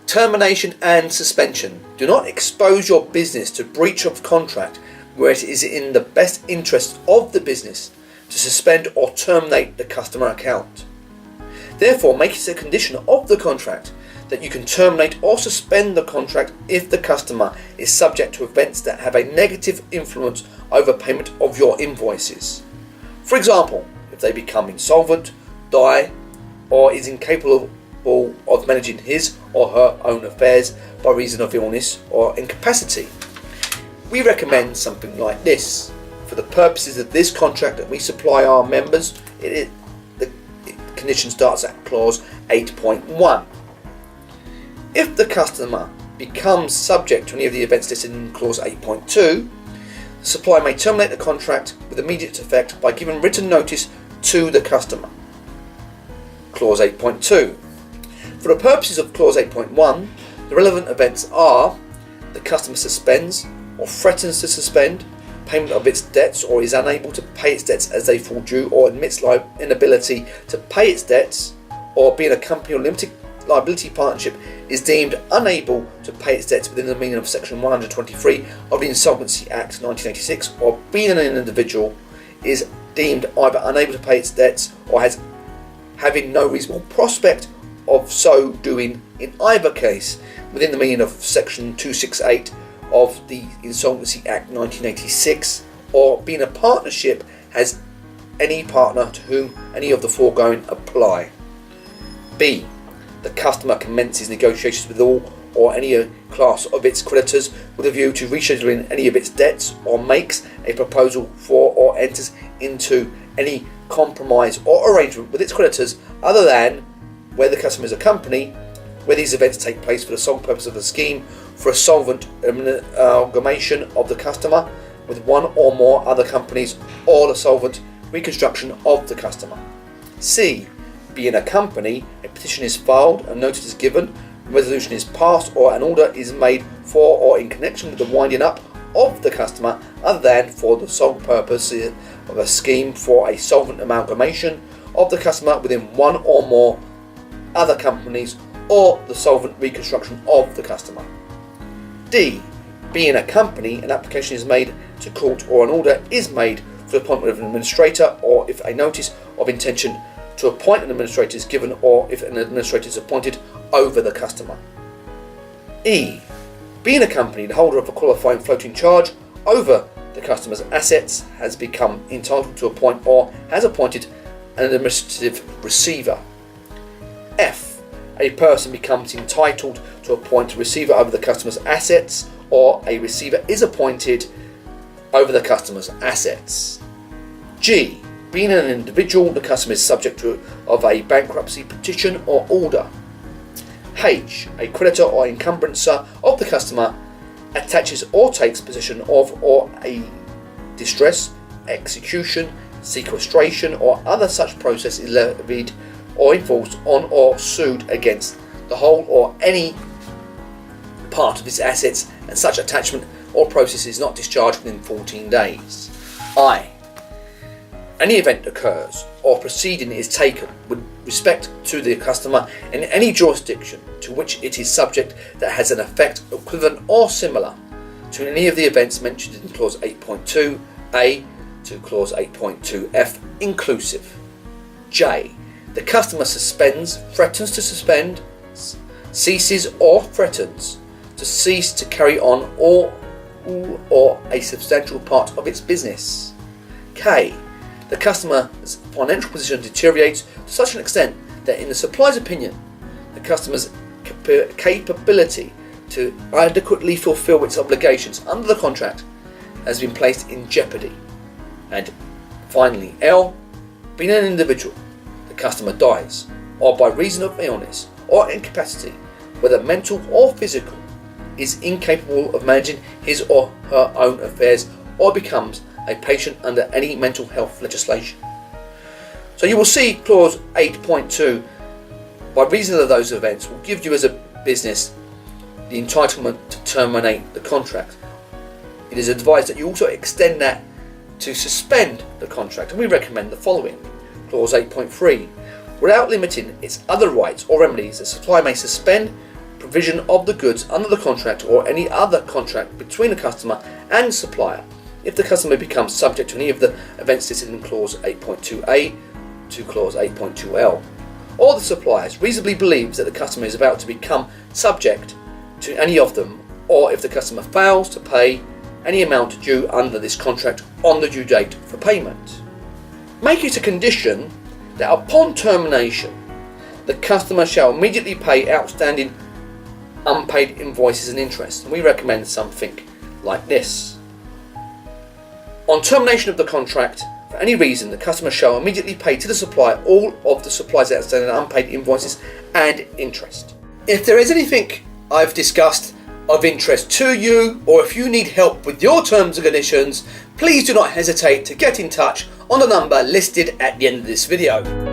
Termination and suspension. Do not expose your business to breach of contract where it is in the best interest of the business to suspend or terminate the customer account. Therefore, make it a condition of the contract that you can terminate or suspend the contract if the customer is subject to events that have a negative influence over payment of your invoices. For example, if they become insolvent, die, or is incapable of managing his or her own affairs by reason of illness or incapacity. We recommend something like this. For the purposes of this contract that we supply our members, the condition starts at clause 8.1. If the customer becomes subject to any of the events listed in clause 8.2, the supplier may terminate the contract with immediate effect by giving written notice to the customer. Clause 8.2. For the purposes of clause 8.1, the relevant events are the customer suspends or threatens to suspend payment of its debts or is unable to pay its debts as they fall due or admits inability to pay its debts, or being a company or limited liability partnership is deemed unable to pay its debts within the meaning of section 123 of the Insolvency Act 1986, or being an individual is deemed either unable to pay its debts or having no reasonable prospect of so doing in either case within the meaning of section 268 of the Insolvency Act 1986, or being a partnership has any partner to whom any of the foregoing apply. B. The customer commences negotiations with all or any class of its creditors with a view to rescheduling any of its debts, or makes a proposal for or enters into any compromise or arrangement with its creditors other than where the customer is a company, where these events take place for the sole purpose of a scheme for a solvent amalgamation of the customer with one or more other companies, or the solvent reconstruction of the customer. C. Being a company, a petition is filed, a notice is given, a resolution is passed, or an order is made for or in connection with the winding up of the customer other than for the sole purpose of a scheme for a solvent amalgamation of the customer within one or more other companies, or the solvent reconstruction of the customer. D. Being a company, an application is made to court or an order is made for the appointment of an administrator, or if a notice of intention to appoint an administrator is given, or if an administrator is appointed over the customer. E. Being a company, the holder of a qualifying floating charge over the customer's assets has become entitled to appoint or has appointed an administrative receiver. F. A person becomes entitled to appoint a receiver over the customer's assets, or a receiver is appointed over the customer's assets. G. Being an individual, the customer is subject of a bankruptcy petition or order. H. A creditor or encumbrancer of the customer attaches or takes possession of, or a distress, execution, sequestration, or other such process is levied or enforced on or sued against the whole or any part of its assets, and such attachment or process is not discharged within 14 days. I. Any event occurs or proceeding is taken with respect to the customer in any jurisdiction to which it is subject that has an effect equivalent or similar to any of the events mentioned in clause 8.2a to clause 8.2f inclusive. J. The customer suspends, threatens to suspend, ceases or threatens to cease to carry on all or a substantial part of its business. K. The customer's financial position deteriorates to such an extent that in the supplier's opinion, the customer's capability to adequately fulfill its obligations under the contract has been placed in jeopardy. And finally, L. Being an individual, the customer dies, or by reason of illness or incapacity, whether mental or physical, is incapable of managing his or her own affairs, or becomes a patient under any mental health legislation. So you will see clause 8.2, by reason of those events, will give you as a business the entitlement to terminate the contract. It is advised that you also extend that to suspend the contract, and we recommend the following. Clause 8.3, without limiting its other rights or remedies, the supplier may suspend, provision of the goods under the contract or any other contract between the customer and supplier, if the customer becomes subject to any of the events listed in clause 8.2a to clause 8.2l, or the supplier reasonably believes that the customer is about to become subject to any of them, or if the customer fails to pay any amount due under this contract on the due date for payment. Make it a condition that upon termination, the customer shall immediately pay outstanding unpaid invoices and interest. And we recommend something like this. On termination of the contract, for any reason, the customer shall immediately pay to the supplier all of the supplier's outstanding unpaid invoices and interest. If there is anything I've discussed of interest to you, or if you need help with your terms and conditions, please do not hesitate to get in touch on the number listed at the end of this video.